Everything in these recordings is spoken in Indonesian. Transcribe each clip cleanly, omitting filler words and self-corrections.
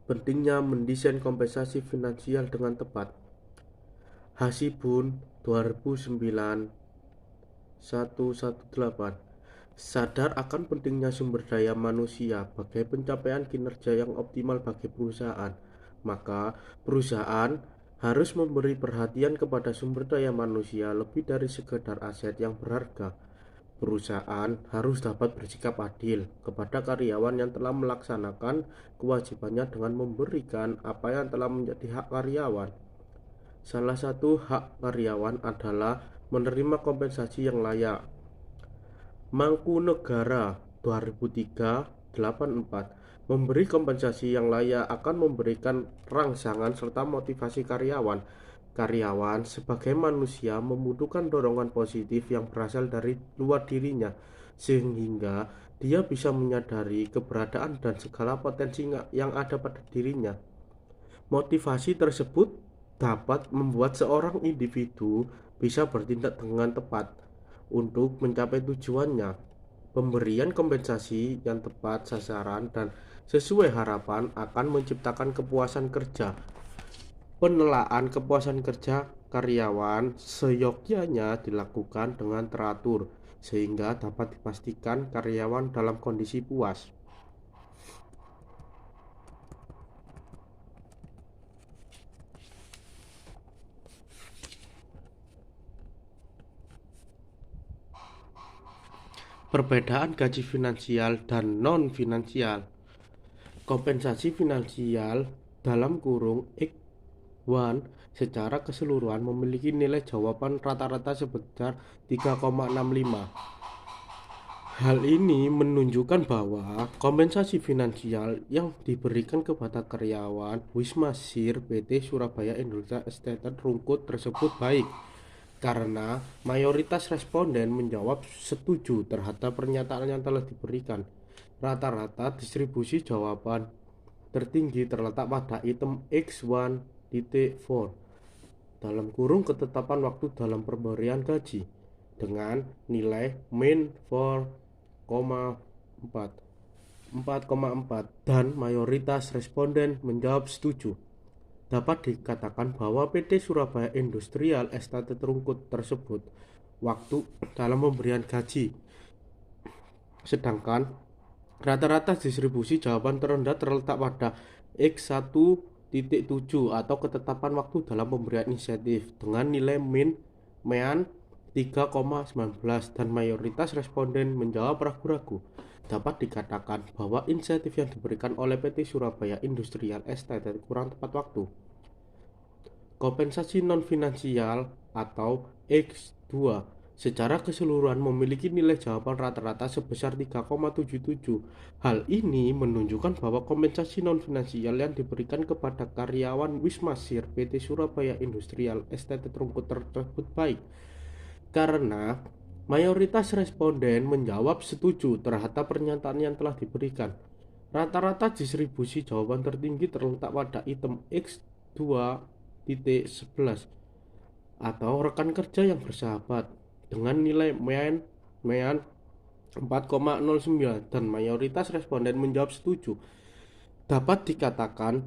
Pentingnya mendesain kompensasi finansial dengan tepat. Hasibun 2009 118. Sadar akan pentingnya sumber daya manusia bagi pencapaian kinerja yang optimal bagi perusahaan, maka perusahaan harus memberi perhatian kepada sumber daya manusia lebih dari sekedar aset yang berharga. Perusahaan harus dapat bersikap adil kepada karyawan yang telah melaksanakan kewajibannya dengan memberikan apa yang telah menjadi hak karyawan. Salah satu hak karyawan adalah menerima kompensasi yang layak. Mangkunegara 2003-84 memberi kompensasi yang layak akan memberikan rangsangan serta motivasi karyawan. Karyawan sebagai manusia membutuhkan dorongan positif yang berasal dari luar dirinya, sehingga dia bisa menyadari keberadaan dan segala potensi yang ada pada dirinya. Motivasi tersebut dapat membuat seorang individu bisa bertindak dengan tepat untuk mencapai tujuannya. Pemberian kompensasi yang tepat sasaran dan sesuai harapan akan menciptakan kepuasan kerja. Penelaan kepuasan kerja karyawan seyogyanya dilakukan dengan teratur sehingga dapat dipastikan karyawan dalam kondisi puas. Perbedaan gaji finansial dan non-finansial. Kompensasi finansial dalam kurung X1 secara keseluruhan memiliki nilai jawaban rata-rata sebesar 3,65. Hal ini menunjukkan bahwa kompensasi finansial yang diberikan kepada karyawan Wisma Sir PT Surabaya Industria Estate Rungkut tersebut baik, karena mayoritas responden menjawab setuju terhadap pernyataan yang telah diberikan. Rata-rata distribusi jawaban tertinggi terletak pada item X1.4 dalam kurung ketetapan waktu dalam pemberian gaji dengan nilai min 4,4 dan mayoritas responden menjawab setuju. Dapat dikatakan bahwa PT Surabaya Industrial Estate Rungkut tersebut waktu dalam pemberian gaji, sedangkan rata-rata distribusi jawaban terendah terletak pada X1.7 atau ketetapan waktu dalam pemberian insentif dengan nilai mean 3,19 dan mayoritas responden menjawab ragu-ragu. Dapat dikatakan bahwa insentif yang diberikan oleh PT Surabaya Industrial Estate kurang tepat waktu. Kompensasi non-finansial atau X2 secara keseluruhan memiliki nilai jawaban rata-rata sebesar 3,77. Hal ini menunjukkan bahwa kompensasi non-finansial yang diberikan kepada karyawan Wisma Sir PT Surabaya Industrial Estate Rungkut tersebut baik, karena mayoritas responden menjawab setuju terhadap pernyataan yang telah diberikan. Rata-rata distribusi jawaban tertinggi terletak pada item X2.11 atau rekan kerja yang bersahabat dengan nilai mean 4,09 dan mayoritas responden menjawab setuju. Dapat dikatakan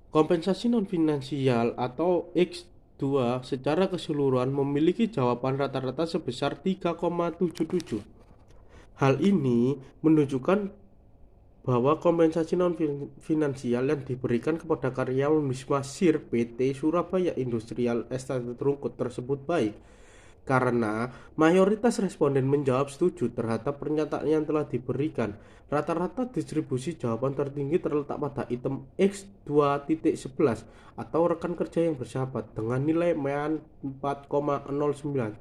kompensasi non-finansial atau X2 secara keseluruhan memiliki jawaban rata-rata sebesar 3,77. Hal ini menunjukkan bahwa kompensasi non-finansial yang diberikan kepada karyawan Wisma Sir PT Surabaya Industrial Estate Rungkut tersebut baik, karena mayoritas responden menjawab setuju terhadap pernyataan yang telah diberikan. Rata-rata distribusi jawaban tertinggi terletak pada item X2.11 atau rekan kerja yang bersahabat dengan nilai mean 4,09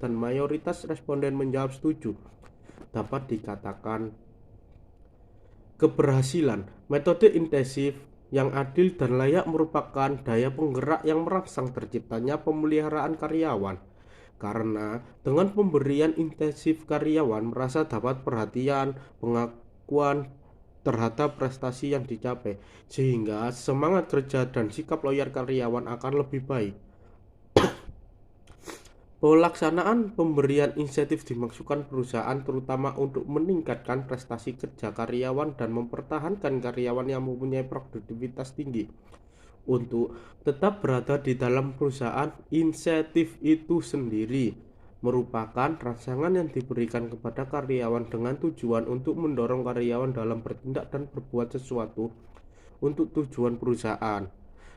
dan mayoritas responden menjawab setuju. Dapat dikatakan keberhasilan metode intensif yang adil dan layak merupakan daya penggerak yang merangsang terciptanya pemeliharaan karyawan. Karena dengan pemberian intensif karyawan merasa dapat perhatian, pengakuan terhadap prestasi yang dicapai, sehingga semangat kerja dan sikap loyal karyawan akan lebih baik. Pelaksanaan pemberian insentif dimaksudkan perusahaan terutama untuk meningkatkan prestasi kerja karyawan dan mempertahankan karyawan yang mempunyai produktivitas tinggi untuk tetap berada di dalam perusahaan. Insentif itu sendiri merupakan rangsangan yang diberikan kepada karyawan dengan tujuan untuk mendorong karyawan dalam bertindak dan berbuat sesuatu untuk tujuan perusahaan.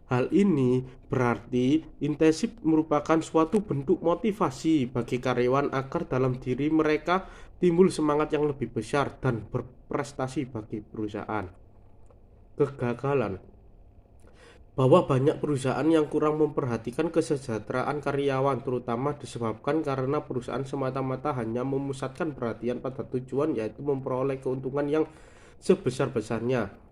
Hal ini berarti intensif merupakan suatu bentuk motivasi bagi karyawan agar dalam diri mereka timbul semangat yang lebih besar dan berprestasi bagi perusahaan. Kegagalan bahwa banyak perusahaan yang kurang memperhatikan kesejahteraan karyawan, terutama disebabkan karena perusahaan semata-mata hanya memusatkan perhatian pada tujuan, yaitu memperoleh keuntungan yang sebesar-besarnya,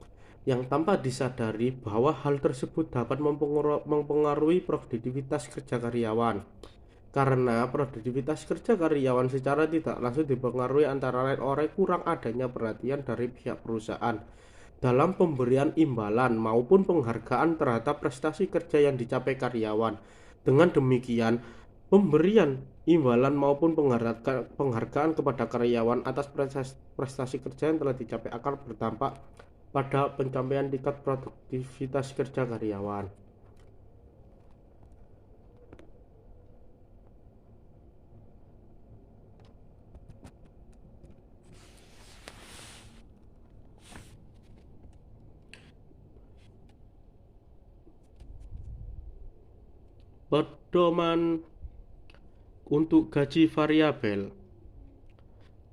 yang tanpa disadari bahwa hal tersebut dapat mempengaruhi produktivitas kerja karyawan. Karena produktivitas kerja karyawan secara tidak langsung dipengaruhi antara lain oleh kurang adanya perhatian dari pihak perusahaan dalam pemberian imbalan maupun penghargaan terhadap prestasi kerja yang dicapai karyawan. Dengan demikian, pemberian imbalan maupun penghargaan kepada karyawan atas prestasi kerja yang telah dicapai akan berdampak pada pencapaian tingkat produktivitas kerja karyawan. Pedoman untuk gaji variabel.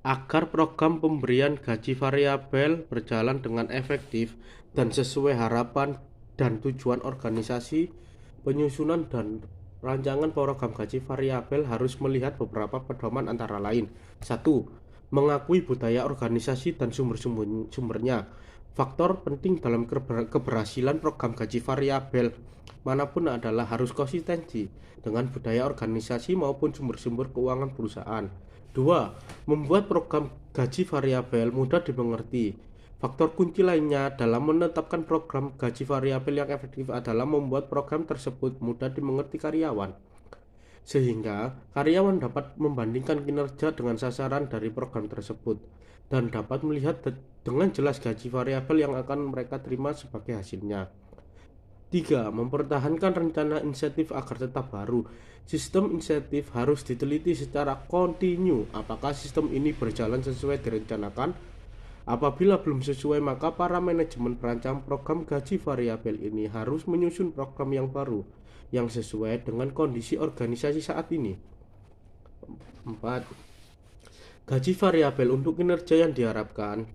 Agar program pemberian gaji variabel berjalan dengan efektif dan sesuai harapan dan tujuan organisasi, penyusunan dan rancangan program gaji variabel harus melihat beberapa pedoman antara lain. 1. Mengakui budaya organisasi dan sumber-sumbernya. Faktor penting dalam keberhasilan program gaji variabel manapun adalah harus konsistensi dengan budaya organisasi maupun sumber-sumber keuangan perusahaan. 2. Membuat program gaji variabel mudah dimengerti. Faktor kunci lainnya dalam menetapkan program gaji variabel yang efektif adalah membuat program tersebut mudah dimengerti karyawan, sehingga karyawan dapat membandingkan kinerja dengan sasaran dari program tersebut dan dapat melihat dengan jelas gaji variabel yang akan mereka terima sebagai hasilnya. 3. Mempertahankan rencana insentif agar tetap baru. Sistem insentif harus diteliti secara kontinu apakah sistem ini berjalan sesuai direncanakan. Apabila belum sesuai, maka para manajemen perancang program gaji variabel ini harus menyusun program yang baru yang sesuai dengan kondisi organisasi saat ini. 4. Gaji variabel untuk kinerja yang diharapkan.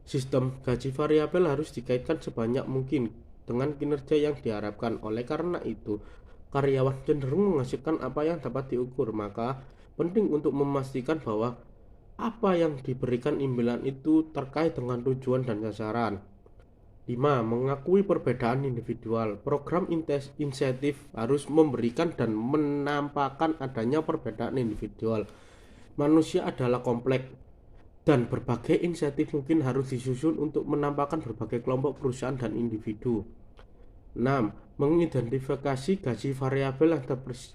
Sistem gaji variabel harus dikaitkan sebanyak mungkin dengan kinerja yang diharapkan. Oleh karena itu, karyawan cenderung menghasilkan apa yang dapat diukur. Maka penting untuk memastikan bahwa apa yang diberikan imbalan itu terkait dengan tujuan dan sasaran. 5. Mengakui perbedaan individual. Program insentif harus memberikan dan menampakkan adanya perbedaan individual. Manusia adalah kompleks dan berbagai insentif mungkin harus disusun untuk menampakkan berbagai kelompok perusahaan dan individu. 6. Mengidentifikasi gaji variabel yang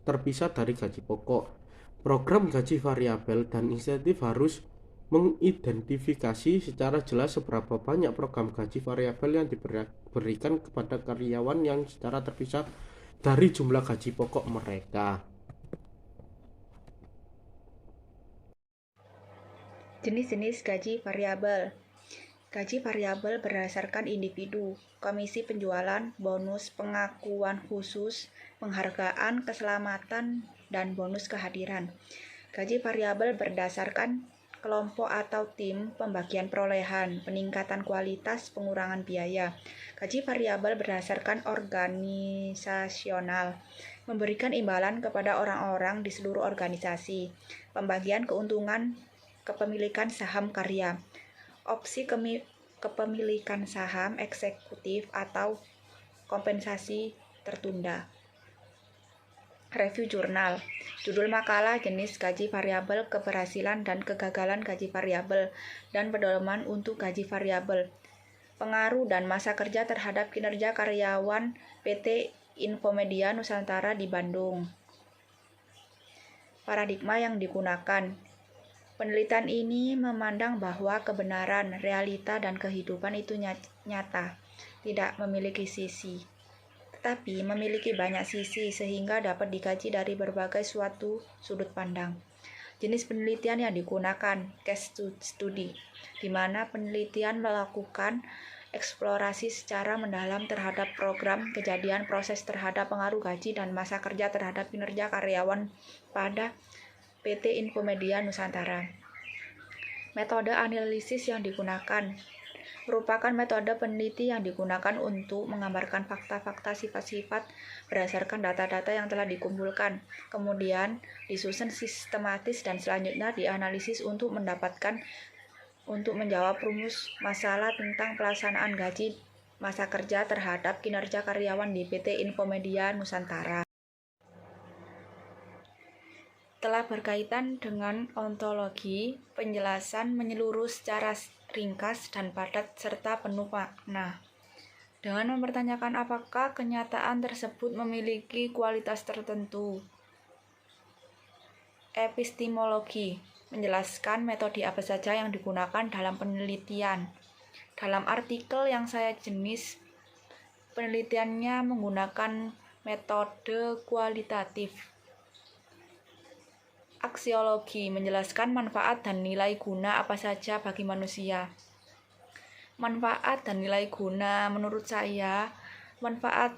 terpisah dari gaji pokok. Program gaji variabel dan insentif harus mengidentifikasi secara jelas seberapa banyak program gaji variabel yang diberikan kepada karyawan yang secara terpisah dari jumlah gaji pokok mereka. Jenis-jenis gaji variabel. Gaji variabel berdasarkan individu, komisi penjualan, bonus, pengakuan khusus, penghargaan, keselamatan, dan bonus kehadiran. Gaji variabel berdasarkan kelompok atau tim, pembagian perolehan, peningkatan kualitas, pengurangan biaya. Gaji variabel berdasarkan organisasional, memberikan imbalan kepada orang-orang di seluruh organisasi, pembagian keuntungan kepemilikan saham karya, opsi kepemilikan saham eksekutif atau kompensasi tertunda. Review jurnal, judul makalah, jenis gaji variabel, keberhasilan dan kegagalan gaji variabel, dan pedoman untuk gaji variabel, pengaruh dan masa kerja terhadap kinerja karyawan PT Infomedia Nusantara di Bandung. paradigma yang digunakan. Penelitian ini memandang bahwa kebenaran, realita, dan kehidupan itu nyata, tidak memiliki sisi, tetapi memiliki banyak sisi sehingga dapat dikaji dari berbagai suatu sudut pandang. Jenis penelitian yang digunakan, case study, di mana penelitian melakukan eksplorasi secara mendalam terhadap program, kejadian, proses terhadap pengaruh gaji dan masa kerja terhadap kinerja karyawan pada PT Infomedia Nusantara. Metode analisis yang digunakan merupakan metode peneliti yang digunakan untuk menggambarkan fakta-fakta sifat-sifat berdasarkan data-data yang telah dikumpulkan, kemudian disusun sistematis dan selanjutnya dianalisis untuk menjawab rumus masalah tentang pelaksanaan gaji masa kerja terhadap kinerja karyawan di PT Infomedia Nusantara. Telah berkaitan dengan ontologi, penjelasan menyeluruh secara ringkas dan padat serta penuh makna. Dengan mempertanyakan apakah kenyataan tersebut memiliki kualitas tertentu. Epistemologi menjelaskan metode apa saja yang digunakan dalam penelitian. Dalam artikel yang saya jenis, penelitiannya menggunakan metode kualitatif. Aksiologi menjelaskan manfaat dan nilai guna apa saja bagi manusia. Manfaat dan nilai guna menurut saya, manfaat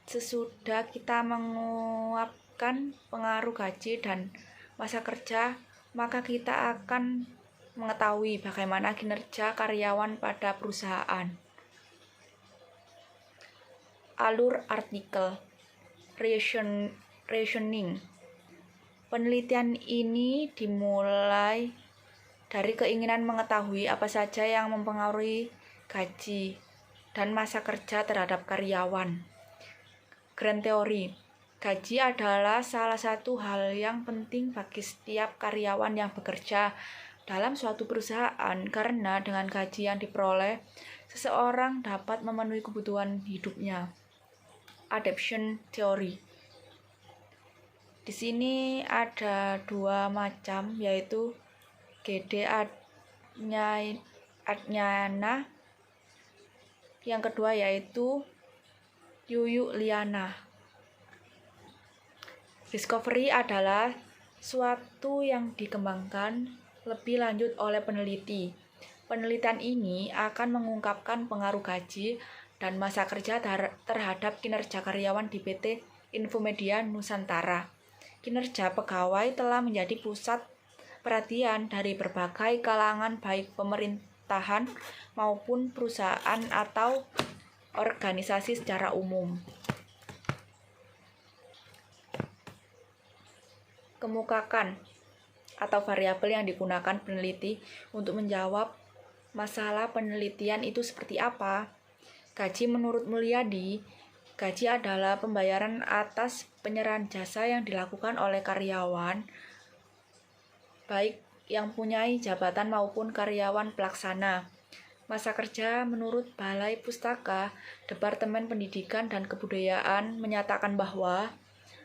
sesudah kita menguapkan pengaruh gaji dan masa kerja, maka kita akan mengetahui bagaimana kinerja karyawan pada perusahaan. Alur artikel, reasoning. Penelitian ini dimulai dari keinginan mengetahui apa saja yang mempengaruhi gaji dan masa kerja terhadap karyawan. Grand teori, gaji adalah salah satu hal yang penting bagi setiap karyawan yang bekerja dalam suatu perusahaan karena dengan gaji yang diperoleh, seseorang dapat memenuhi kebutuhan hidupnya. Adaptation theory. Di sini ada dua macam, yaitu G.D. Adnyana, yang kedua yaitu Yuyu Liana. Discovery adalah suatu yang dikembangkan lebih lanjut oleh peneliti. Penelitian ini akan mengungkapkan pengaruh gaji dan masa kerja terhadap kinerja karyawan di PT Infomedia Nusantara. Kinerja pegawai telah menjadi pusat perhatian dari berbagai kalangan baik pemerintahan maupun perusahaan atau organisasi secara umum. Kemukakan atau variabel yang digunakan peneliti untuk menjawab masalah penelitian itu seperti apa? Gaji menurut Mulyadi, gaji adalah pembayaran atas penyerahan jasa yang dilakukan oleh karyawan, baik yang mempunyai jabatan maupun karyawan pelaksana. Masa kerja menurut Balai Pustaka, Departemen Pendidikan dan Kebudayaan menyatakan bahwa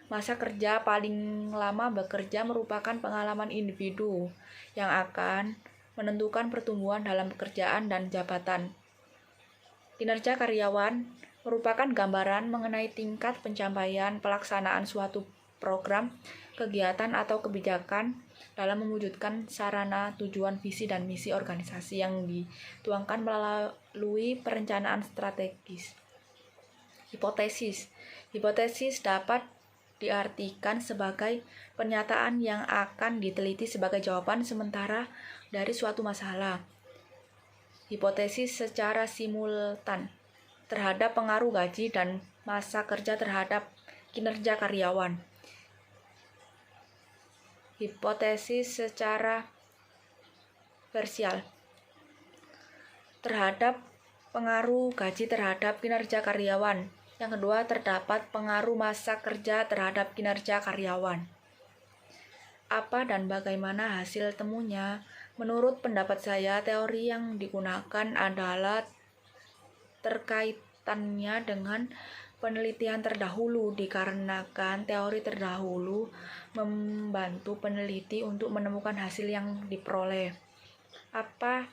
masa kerja paling lama bekerja merupakan pengalaman individu yang akan menentukan pertumbuhan dalam pekerjaan dan jabatan. Kinerja karyawan merupakan gambaran mengenai tingkat pencapaian pelaksanaan suatu program, kegiatan atau kebijakan dalam mewujudkan sarana, tujuan, visi, dan misi organisasi yang dituangkan melalui perencanaan strategis. Hipotesis dapat diartikan sebagai pernyataan yang akan diteliti sebagai jawaban sementara dari suatu masalah. Hipotesis secara simultan terhadap pengaruh gaji dan masa kerja terhadap kinerja karyawan. Hipotesis secara parsial terhadap pengaruh gaji terhadap kinerja karyawan. Yang kedua, terdapat pengaruh masa kerja terhadap kinerja karyawan. Apa dan bagaimana hasil temunya? Menurut pendapat saya, teori yang digunakan adalah terkaitannya dengan penelitian terdahulu, dikarenakan teori terdahulu membantu peneliti untuk menemukan hasil yang diperoleh. Apa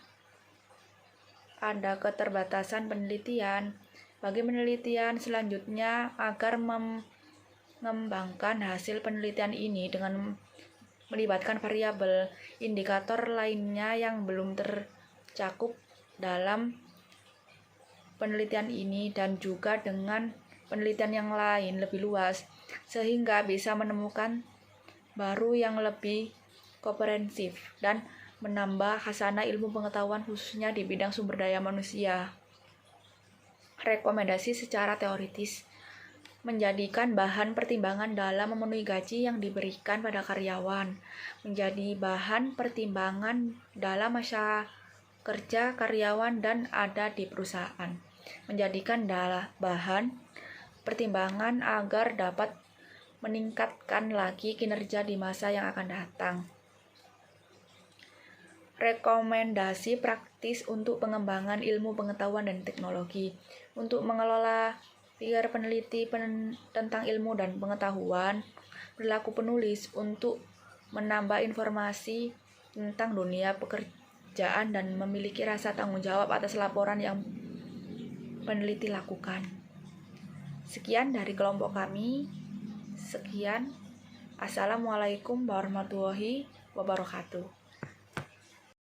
ada keterbatasan penelitian? Bagi penelitian selanjutnya, agar mengembangkan hasil penelitian ini dengan melibatkan variabel indikator lainnya yang belum tercakup dalam penelitian ini, dan juga dengan penelitian yang lain lebih luas, sehingga bisa menemukan baru yang lebih komprehensif dan menambah khasanah ilmu pengetahuan khususnya di bidang sumber daya manusia. Rekomendasi secara teoritis: menjadikan bahan pertimbangan dalam memenuhi gaji yang diberikan pada karyawan, menjadi bahan pertimbangan dalam masa kerja karyawan dan ada di perusahaan, menjadikan bahan pertimbangan agar dapat meningkatkan lagi kinerja di masa yang akan datang. Rekomendasi praktis untuk pengembangan ilmu pengetahuan dan teknologi. Untuk mengelola pikir peneliti tentang ilmu dan pengetahuan, perilaku penulis untuk menambah informasi tentang dunia pekerjaan dan memiliki rasa tanggung jawab atas laporan yang peneliti lakukan. Sekian dari kelompok kami. Sekian. Assalamualaikum warahmatullahi wabarakatuh.